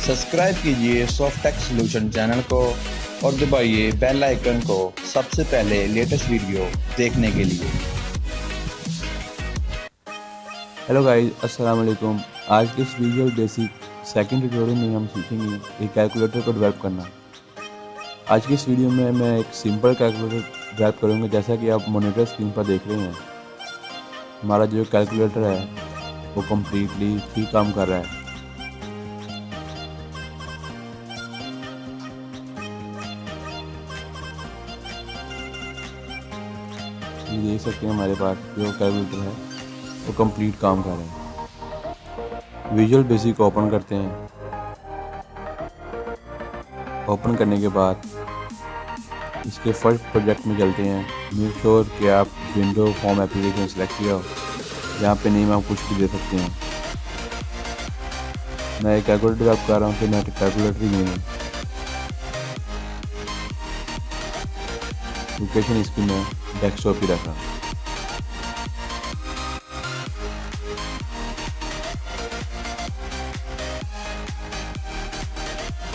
Subscribe कीजिए Softech solution channel को और दबाइए बेल आइकन को सबसे पहले लेटेस्ट वीडियो देखने के लिए। हेलो गाइस, अस्सलाम वालेकुम। आज के इस वीडियो बेसिक सेकंड ट्यूटोरियल में हम सीखेंगे एक कैलकुलेटर को डेवलप करना। आज की इस वीडियो में मैं एक सिंपल कैलकुलेटर डेवलप करूँगा। जैसा कि आप मॉनिटर स्क्रीन पर देख रहे हैं, हमारा जो कैलकुलेटर है वो कम्प्लीटली ठीक काम कर रहा है। ये देख सकते हैं हमारे पास जो कैलकुलेटर है वो कंप्लीट काम कर रहा है। विजुअल बेसिक ओपन करते हैं। ओपन करने के बाद इसके फर्स्ट प्रोजेक्ट में चलते हैं। मेक श्योर कि आप विंडो फॉर्म एप्लीकेशन सेलेक्ट किया हो। यहाँ पे नेम आप कुछ भी दे सकते हैं। मैं एक कैलकुलेटर डेवलप कर रहा हूँ तो मैं कैलकुलेटर ही नहीं है। लोकेशन इसकी मैं डेस्कटॉप ही रखा।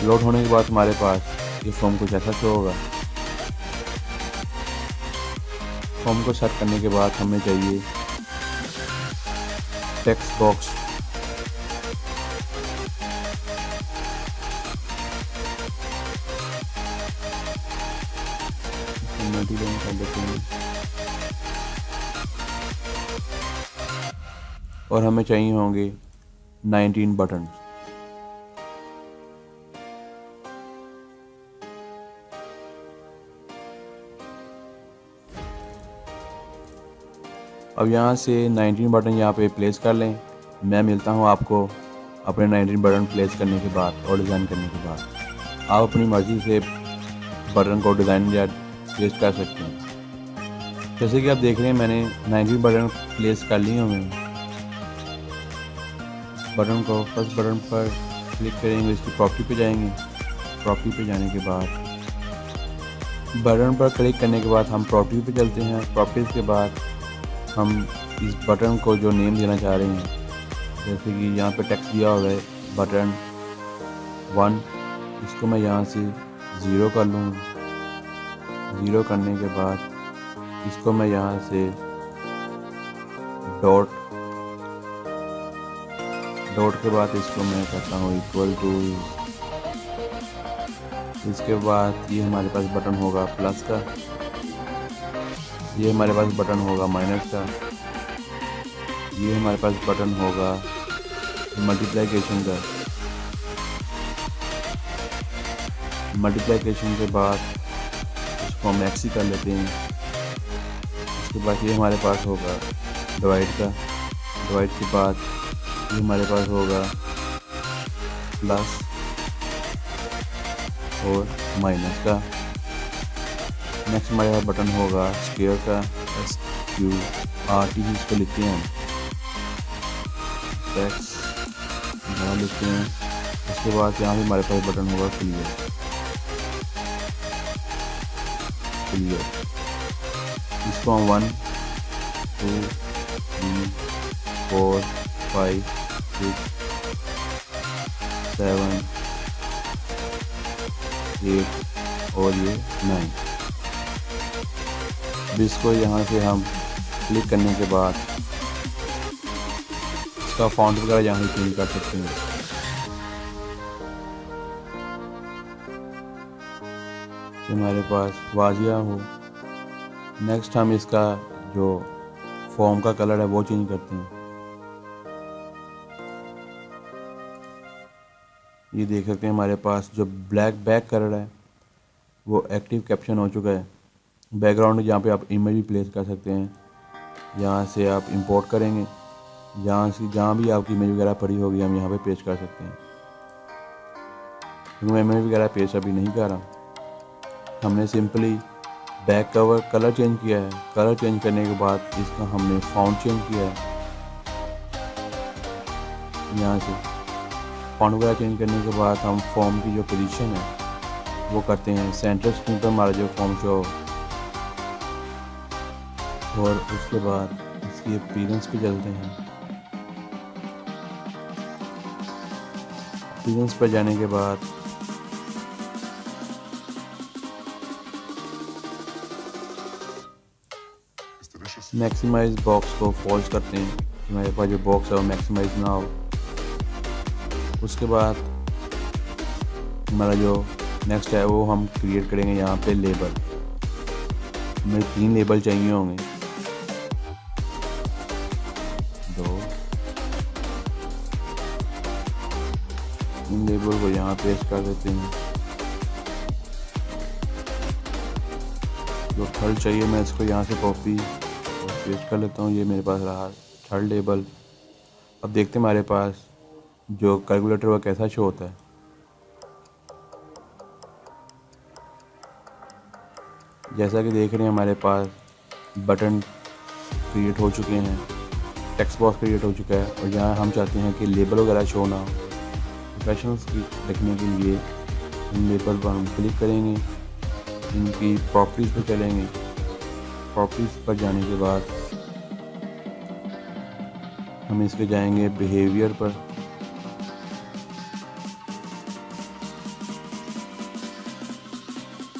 लोड होने के बाद हमारे पास ये फॉर्म कुछ ऐसा शो होगा। फॉर्म को सेट करने के बाद हमें चाहिए टेक्स्ट बॉक्स। मल्टीलाइन कर देते हैं और हमें चाहिए होंगे 19 बटन। अब यहाँ से 19 बटन यहाँ पे प्लेस कर लें। मैं मिलता हूँ आपको अपने 19 बटन प्लेस करने के बाद और डिज़ाइन करने के बाद। आप अपनी मर्ज़ी से बटन को डिज़ाइन या प्लेस कर सकते हैं। जैसे कि आप देख रहे हैं मैंने 19 बटन प्लेस कर लिए होंगे। बटन को फर्स्ट बटन पर क्लिक करेंगे, इसकी प्रॉपर्टी पे जाएंगे। प्रॉपर्टी पे जाने के बाद बटन पर क्लिक करने के बाद हम प्रॉपर्टी पे चलते हैं। प्रॉपर्टीज के बाद हम इस बटन को जो नेम देना चाह रहे हैं, जैसे कि यहाँ पे टेक्स्ट दिया हुआ है बटन 1, इसको मैं यहाँ से 0 कर लूँगा। 0 करने के बाद इसको मैं यहाँ से डॉट के बाद इसको मैं करता हूँ इक्वल टू। इसके बाद ये हमारे पास बटन होगा प्लस का, ये हमारे पास बटन होगा माइनस का, ये हमारे पास बटन होगा मल्टीप्लिकेशन का। मल्टीप्लिकेशन के बाद इसको हम एक्स ही कर लेते हैं। इसके बाद ये हमारे पास होगा डिवाइड का। डिवाइड के बाद ये हमारे पास होगा प्लस और माइनस का। नेक्स्ट हमारे पास बटन होगा स्क्वायर का, SQRT इसको लिखते हैं एक्स यहाँ लिखते हैं। उसके बाद यहाँ भी हमारे पास बटन होगा क्लियर। इसको हम 1 2 3 4 5 6 7 8 और ये 9। इसको यहाँ से हम क्लिक करने के बाद इसका फॉन्ट वगैरह यहाँ से चेंज कर सकते हैं। कि हमारे पास वाजिया हो। नेक्स्ट हम इसका जो फॉर्म का कलर है वो चेंज करते हैं। ये देख सकते हैं हमारे पास जो ब्लैक बैक कलर है वो एक्टिव कैप्शन हो चुका है। बैकग्राउंड यहाँ पे आप इमेज भी प्लेस कर सकते हैं। यहाँ से आप इंपोर्ट करेंगे, यहाँ से जहाँ भी आपकी इमेज वगैरह पड़ी होगी हम यहाँ पे पेस्ट कर सकते हैं। मैं इमेज वगैरह पेस्ट अभी नहीं कर रहा। हमने simply back cover colour change किया है। कलर चेंज करने के बाद इसका हमने फॉन्ट चेंज किया है। यहाँ से फॉन्ट वगैरह चेंज करने के बाद हम फॉर्म की जो पोजीशन है वो करते हैं सेंटर स्क्रीन पर हमारा जो फॉर्म शो। और उसके बाद इसकी अपीयरेंस पे चलते हैं। ऑप्शंस पर जाने के बाद मैक्सिमाइज बॉक्स को फॉल्स करते हैं कि हमारे पास जो बॉक्स है वो मैक्सिमाइज ना हो। उसके बाद हमारा जो नेक्स्ट है वो हम क्रिएट करेंगे यहाँ पे लेबल। हमें 3 लेबल चाहिए होंगे, 2 3 लेबल को यहाँ पेस्ट कर देते हैं। जो थर्ड चाहिए मैं इसको यहाँ से कॉपी और पेस्ट कर लेता हूँ। ये मेरे पास रहा थर्ड लेबल। अब देखते हैं हमारे पास जो कैलकुलेटर वो कैसा शो होता है। जैसा कि देख रहे हैं हमारे पास बटन क्रिएट हो चुके हैं, टेक्स्ट बॉक्स क्रिएट हो चुका है और यहाँ हम चाहते हैं कि लेबल वगैरह शो ना हो। प्रोफेशनल्स की रखने के लिए इन लेबल पर हम क्लिक करेंगे, इनकी प्रॉपर्टीज़ पर चलेंगे। प्रॉपर्टीज़ पर जाने के बाद हम इसके जाएंगे बिहेवियर पर।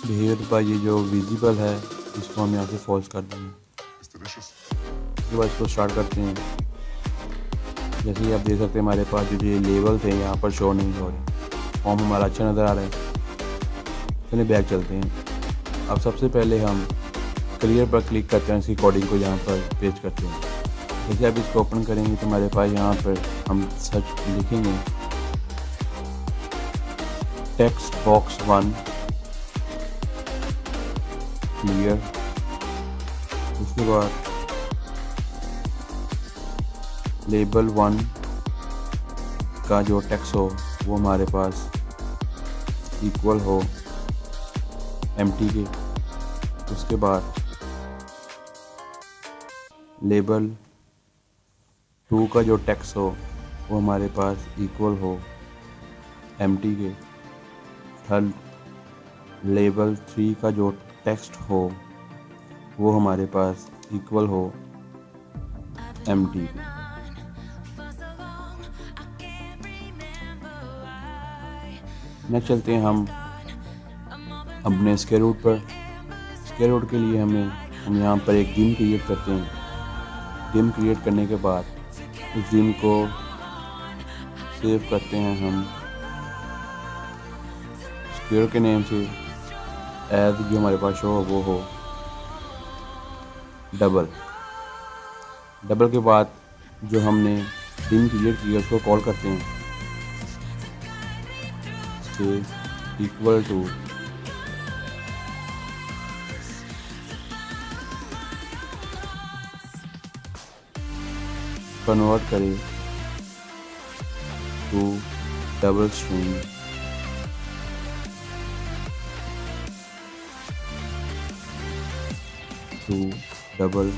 बिहेवियर पर ये जो विजिबल है इसको हम यहाँ से फॉल्स कर देंगे। उसके बाद इसको स्टार्ट करते हैं। जैसे कि आप देख सकते हैं हमारे पास जो ये लेबल थे यहाँ पर शो नहीं हो रहे। फॉर्म हमारा अच्छा नज़र आ रहा है। चलिए बैक चलते हैं। अब सबसे पहले हम क्लियर पर क्लिक करते हैं, इसकी कोडिंग को यहाँ पर पेस्ट करते हैं। जैसे आप इसको ओपन करेंगे तो हमारे पास यहाँ पर हम सर्च लिखेंगे टेक्स्ट बॉक्स 1 क्लियर। उसके बाद लेबल 1 का जो टेक्स्ट हो वो हमारे पास इक्वल हो एम्प्टी के। उसके बाद लेबल 2 का जो टेक्स्ट हो वो हमारे पास इक्वल हो एम्प्टी के। थर्ड लेबल 3 का जो टेक्स्ट हो वो हमारे पास इक्वल हो एम्प्टी। नेक्स्ट चलते हैं हम अपने स्क्वायर रूट पर। स्क्वायर रूट के लिए हम यहाँ पर एक डिम क्रिएट करते हैं। डिम क्रिएट करने के बाद उस डिम को सेव करते हैं हम स्क्वायर के नेम से एज जो हमारे पास शो हो वो हो डबल। डबल के बाद जो हमने डिम क्रिएट किया उसको कॉल करते हैं इक्वल टू कन्वर्ट करें to double string to double.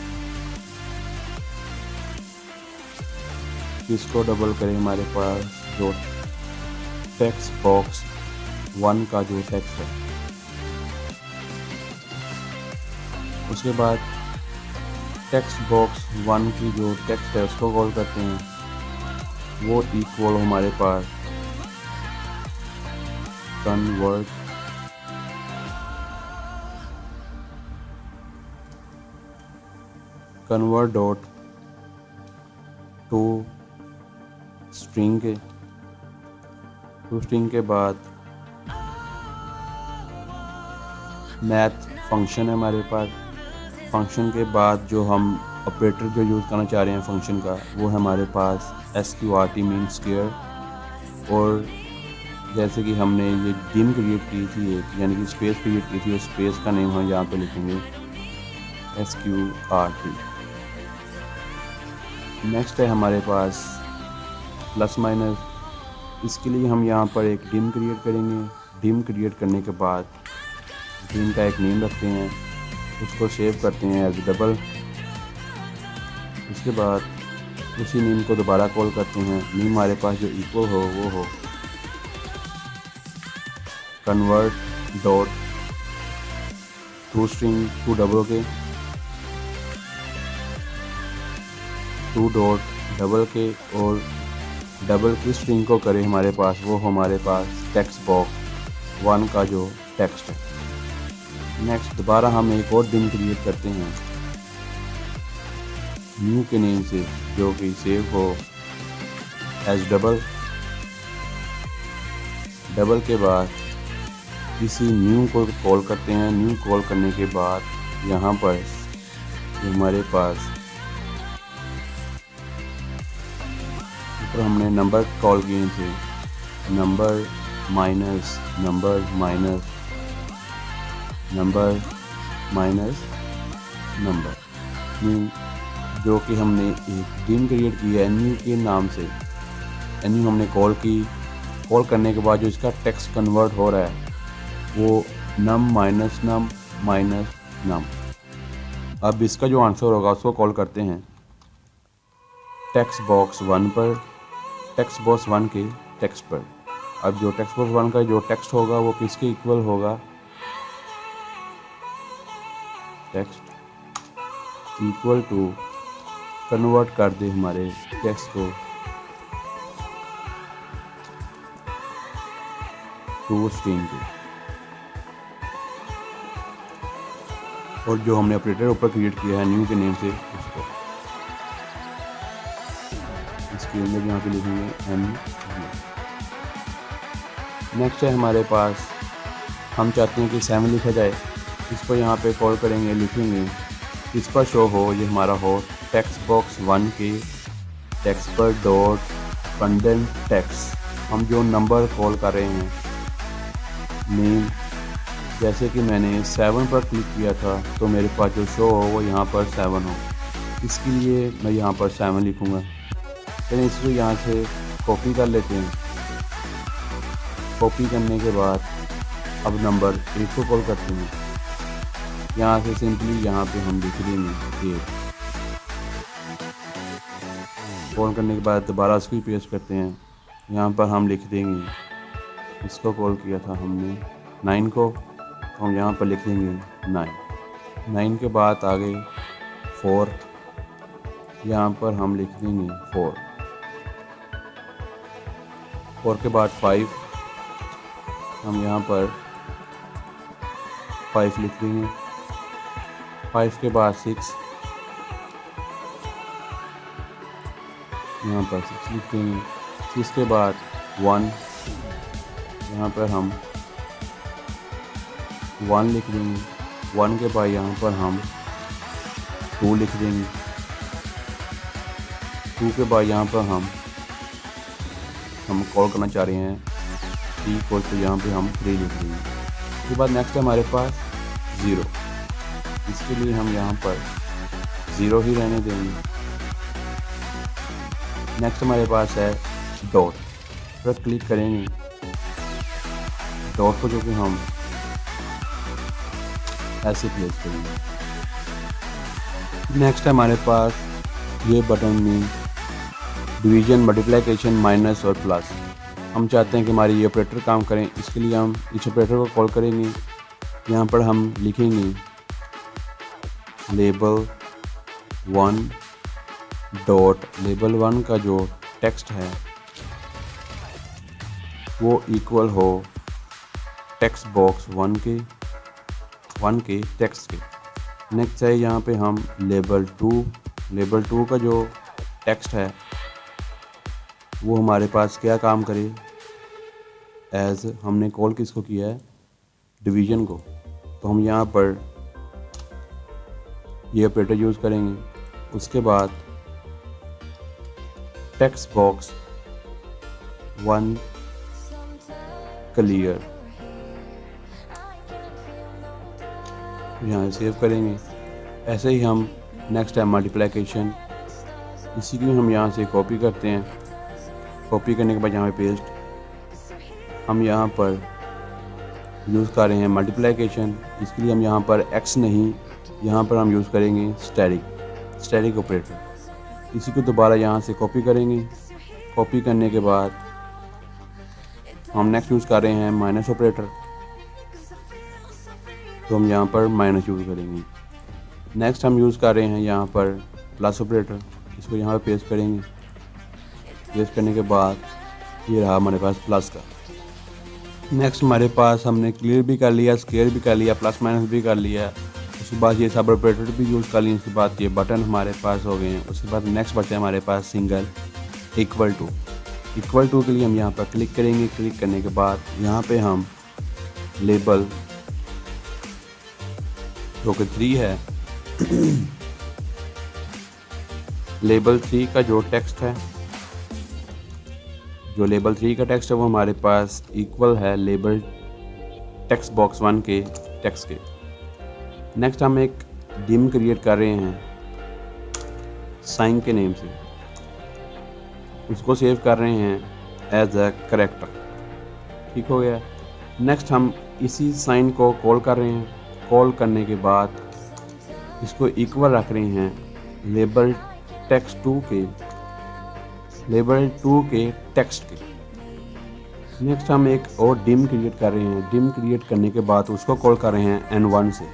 इसको डबल करें हमारे पास जो टेक्स्ट बॉक्स 1 का जो टेक्स्ट है। उसके बाद टेक्स्ट बॉक्स 1 की जो टेक्स्ट है उसको कॉल करते हैं। वो इक्वल हमारे पास कन्वर्ट डॉट टू स्ट्रिंग के बाद मैथ फंक्शन है हमारे पास। फंक्शन के बाद जो हम ऑपरेटर जो यूज़ करना चाह रहे हैं फंक्शन का वो है हमारे पास SQRT मीन स्क्वायर। और जैसे कि हमने ये डिम क्रिएट की थी एक, यानी कि स्पेस क्रिएट की थी, उस स्पेस का नेम हम यहाँ पे लिखेंगे SQRT। नेक्स्ट है हमारे पास प्लस माइनस। इसके लिए हम यहाँ पर एक डिम क्रिएट करेंगे। डिम क्रिएट करने के बाद डिम का एक नेम रखते हैं, उसको सेव करते हैं एज डबल। उसके बाद उसी नेम को दोबारा कॉल करते हैं। नेम हमारे पास जो इक्वल हो वो हो convert dot to string to double के टू डॉट डबल के और डबल किस स्ट्रिंग को करें हमारे पास, वो हमारे पास टेक्स्ट बॉक्स 1 का जो टेक्स्ट है। नेक्स्ट दोबारा हम एक और डिम क्रिएट करते हैं न्यू के नेम से, जो कि सेव हो एज डबल। डबल के बाद इसी न्यू को कॉल करते हैं। न्यू कॉल करने के बाद यहाँ पर हमारे पास ऊपर हमने नंबर कॉल किए थे, number minus number minus number minus number new, जो कि हमने एक डिम क्रिएट किया है न्यू के नाम से। न्यू हमने कॉल की, कॉल करने के बाद जो इसका टेक्स्ट कन्वर्ट हो रहा है वो नम माइनस नम माइनस नम। अब इसका जो आंसर होगा उसको कॉल करते हैं टेक्स्ट बॉक्स 1 पर, टेक्स्ट बॉक्स 1 के टेक्स्ट पर। अब जो टेक्स्ट बॉक्स 1 का जो टेक्स्ट होगा वो किसके इक्वल होगा, टेक्स्ट इक्वल टू, कन्वर्ट कर दे हमारे टेक्स्ट को टू स्ट्रिंग के। और जो हमने ऑपरेटर ऊपर क्रिएट किया है न्यू के नेम से, उसको इसके अंदर यहाँ पे लिखेंगे एन। नेक्स्ट है हमारे पास, हम चाहते हैं कि 7 लिखा जाए, इसको यहाँ पे कॉल करेंगे, लिखेंगे, इस पर शो हो ये हमारा हो टेक्स्ट बॉक्स 1 के टेक्स्ट पर डॉट कंटेंट टेक्स्ट। हम जो नंबर कॉल कर रहे हैं नेम, जैसे कि मैंने 7 पर क्लिक किया था तो मेरे पास जो शो हो वो यहाँ पर 7 हो। इसके लिए मैं यहाँ पर 7 लिखूँगा। चलिए इसको यहाँ से कॉपी कर लेते हैं। कॉपी करने के बाद अब नंबर 1 को कॉल करते हैं। यहाँ से सिंपली यहाँ पे हम लिख देंगे 8। कॉल करने के बाद दोबारा उसको पेस्ट करते हैं। यहाँ पर हम लिख देंगे, इसको कॉल किया था हमने 9 को, तो हम यहाँ पर लिख देंगे 9। के बाद आगे 4, यहाँ पर हम लिख देंगे 4 के बाद 5, हम यहाँ पर 5 लिख देंगे। 5 के बाद 6, यहाँ पर 6 लिख देंगे। 6 के बाद 1, यहाँ पर हम 1 लिख देंगे। 1 के बाद यहाँ पर हम 2 लिख देंगे। 2 के बाद यहाँ पर हम कॉल करना चाह रहे हैं 3 को, तो यहाँ पे हम 3 लिख देंगे। उसके बाद नेक्स्ट है हमारे पास 0, इसके लिए हम यहाँ पर 0 ही रहने देंगे। नेक्स्ट हमारे पास है डॉट, पर क्लिक करेंगे, डॉट को जो कि हम ऐसे प्लेस करेंगे। नेक्स्ट है हमारे पास ये बटन में डिवीजन, मल्टीप्लिकेशन, माइनस और प्लस। हम चाहते हैं कि हमारी ये ऑपरेटर काम करें, इसके लिए हम इस ऑपरेटर को कॉल करेंगे। यहाँ पर हम लिखेंगे लेबल 1 डॉट लेबल 1 का जो टेक्स्ट है वो इक्वल हो टेक्स्ट बॉक्स 1 के टेक्स्ट के। नेक्स्ट है यहाँ पे हम लेबल 2 का जो टेक्स्ट है वो हमारे पास क्या काम करे, एज हमने कॉल किसको किया है, डिवीजन को, तो हम यहाँ पर ये ऑपरेटर यूज़ करेंगे। उसके बाद टेक्स्ट बॉक्स 1 क्लियर, यहाँ सेव करेंगे। ऐसे ही हम नेक्स्ट है मल्टीप्लिकेशन, इसी की हम यहाँ से कॉपी करते हैं। कॉपी करने के बाद यहाँ पे पेस्ट, हम यहाँ पर यूज़ कर रहे हैं मल्टीप्लिकेशन, इसके लिए हम यहाँ पर एक्स नहीं, यहाँ पर हम यूज़ करेंगे स्टैटिक ऑपरेटर। इसी को दोबारा यहाँ से कॉपी करेंगे। कॉपी करने के बाद हम नेक्स्ट यूज़ कर रहे हैं माइनस ऑपरेटर, तो हम यहाँ पर माइनस यूज़ करेंगे। नेक्स्ट हम यूज़ कर रहे हैं यहाँ पर प्लस ऑपरेटर, इसको यहाँ पर पेस्ट करेंगे। स्पेस करने के बाद ये रहा हमारे पास प्लस का। नेक्स्ट हमारे पास हमने क्लियर भी कर लिया, स्क्वायर भी कर लिया, प्लस माइनस भी कर लिया। उसके बाद ये सब ऑपरेटर भी यूज़ कर लिए। उसके बाद ये बटन हमारे पास हो गए हैं। उसके बाद नेक्स्ट बचा है हमारे पास single equal to. Equal to के लिए हम यहाँ पर क्लिक करेंगे। क्लिक करने के बाद यहाँ पे हम लेबल जो कि 3 है लेबल 3 का जो टेक्स्ट है, जो लेबल 3 का टेक्स्ट है वो हमारे पास इक्वल है लेबल टेक्स्ट बॉक्स 1 के टेक्स्ट के। नेक्स्ट हम एक डिम क्रिएट कर रहे हैं साइन के नेम से, उसको सेव कर रहे हैं एज अ करेक्टर। ठीक हो गया। नेक्स्ट हम इसी साइन को कॉल कर रहे हैं। कॉल करने के बाद इसको इक्वल रख रहे हैं लेबल टेक्स्ट 2 के, लेबल 2 के टेक्स्ट के। नेक्स्ट हम एक और डिम क्रिएट कर रहे हैं। डिम क्रिएट करने के बाद उसको कॉल कर रहे हैं N1 से।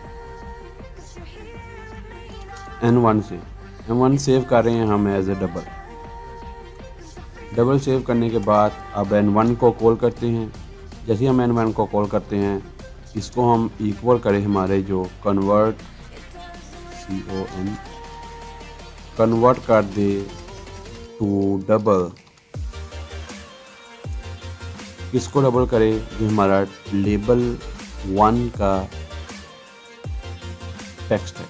N1 सेव कर रहे हैं हम as a double. Double save करने के बाद अब N1 को कॉल करते हैं। जैसे हम N1 को कॉल करते हैं इसको हम इक्वल करें हमारे जो कन्वर्ट कर दे टू डबल। किसको डबल करे? जो हमारा लेबल 1 का टेक्स्ट है,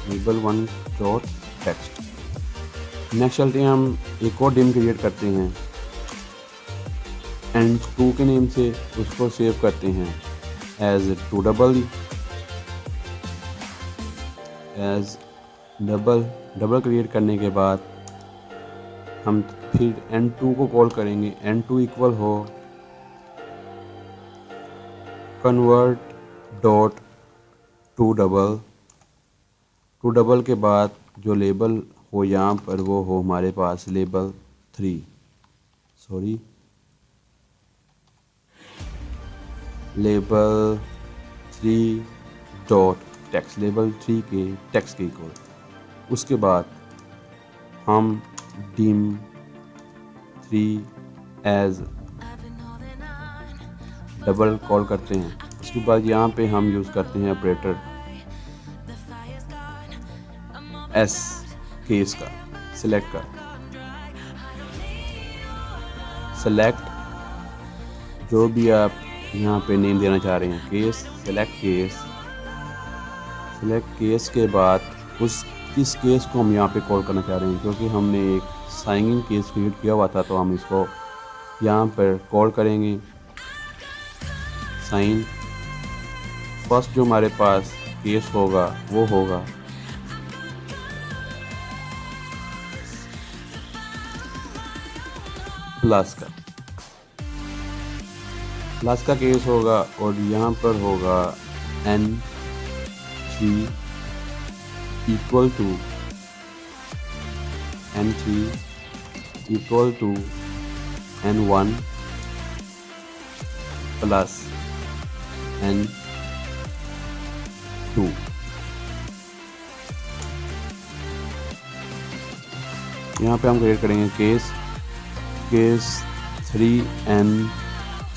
लेबल 1 डॉट टेक्स्ट। नेक्स्ट चलते हैं हम एक और डिम क्रिएट करते हैं N2 के नेम से। उसको सेव करते हैं as to double, as double create करने के बाद हम फिर N2 को कॉल करेंगे। N2 इक्वल हो convert dot to double. To double के बाद जो लेबल हो यहाँ पर वो हो हमारे पास label 3, label 3 dot text, label 3 के टेक्स्ट के इक्वल। उसके बाद हम डिम 3 एज डबल कॉल करते हैं। उसके बाद यहाँ पे हम यूज़ करते हैं ऑपरेटर एस केस का, सिलेक्ट का। सेलेक्ट जो भी आप यहाँ पे नेम देना चाह रहे हैं, केस, सेलेक्ट केस के बाद इस केस को हम यहाँ पे कॉल करना चाह रहे हैं क्योंकि हमने एक साइनिंग केस क्रिएट किया हुआ था, तो हम इसको यहाँ पर कॉल करेंगे साइन। फर्स्ट जो हमारे पास केस होगा वो होगा प्लस का केस होगा और यहाँ पर होगा N3 equal to N1 plus N2। यहाँ पे हम क्रिएट करेंगे केस 3N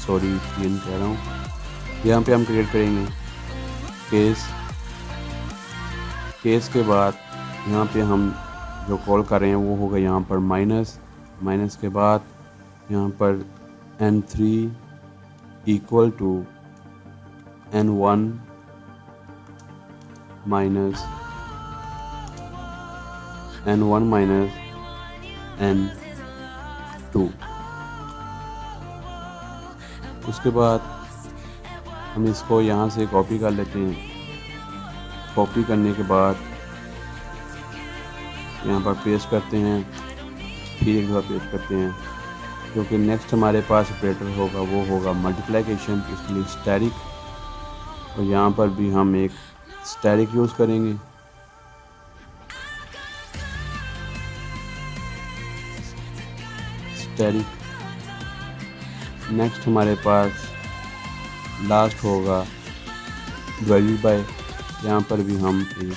कह रहा हूँ। यहाँ पे हम क्रिएट करेंगे केस के बाद यहाँ पे हम जो कॉल कर रहे हैं वो होगा यहाँ पर माइनस के बाद यहाँ पर N3 equal to N1 minus N2। उसके बाद हम इसको यहाँ से कॉपी कर लेते हैं। कॉपी करने के बाद यहाँ पर पेस्ट करते हैं, फिर एक बार पेस्ट करते हैं क्योंकि नेक्स्ट हमारे पास ऑपरेटर होगा वो होगा मल्टीप्लिकेशन, इसके लिए स्टैरिक, और यहाँ पर भी हम एक स्टैरिक यूज़ करेंगे। स्टैरिक। नेक्स्ट हमारे पास लास्ट होगा डिवाइडेड बाय, यहाँ पर भी हम एक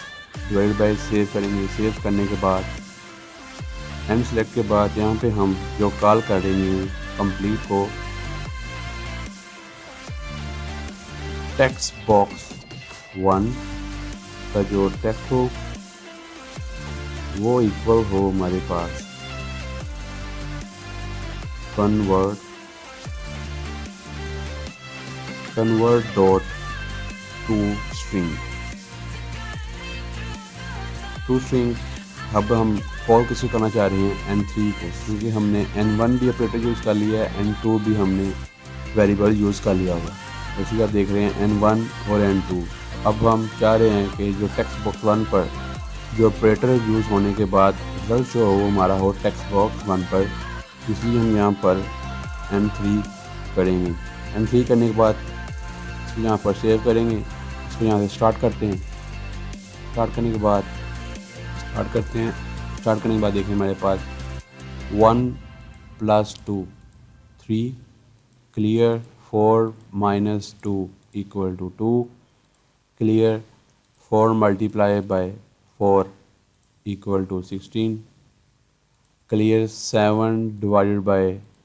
डिवाइडेड बाय सेव करेंगे। सेव करने के बाद एंड सेलेक्ट के बाद यहाँ पे हम जो कॉल कर रहे हैं कंप्लीट को टेक्स्ट बॉक्स 1 का जो टेक्स्ट हो वो इक्वल हो हमारे पास कन्वर्ट डॉट टू स्ट्रिंग अब हम कॉल किसे करना चाह रहे हैं n3 को, क्योंकि हमने n1 भी ऑपरेटर यूज़ कर लिया है, n2 भी हमने वेरिएबल यूज़ कर लिया हुआ। जैसे कि आप देख रहे हैं n1 और n2। अब हम चाह रहे हैं कि जो टेक्स्ट बॉक्स 1 पर जो ऑपरेटर यूज़ होने के बाद रिजल्ट जो हो हमारा हो टेक्स्ट बॉक्स 1 पर, इसलिए हम यहाँ पर n3 करेंगे। n3 करने के बाद इसको यहाँ पर सेव करेंगे। इसको यहाँ से स्टार्ट करते हैं। स्टार्ट करने के बाद देखिए हमारे पास 1 + 2 3, क्लियर 4 - 2 = 2, क्लियर 4 × 4 = 16, क्लियर 7 /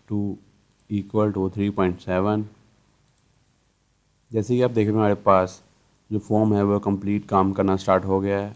2 = 3.7। जैसे कि आप देख रहे हैं हमारे पास जो फॉर्म है वो कंप्लीट काम करना स्टार्ट हो गया है।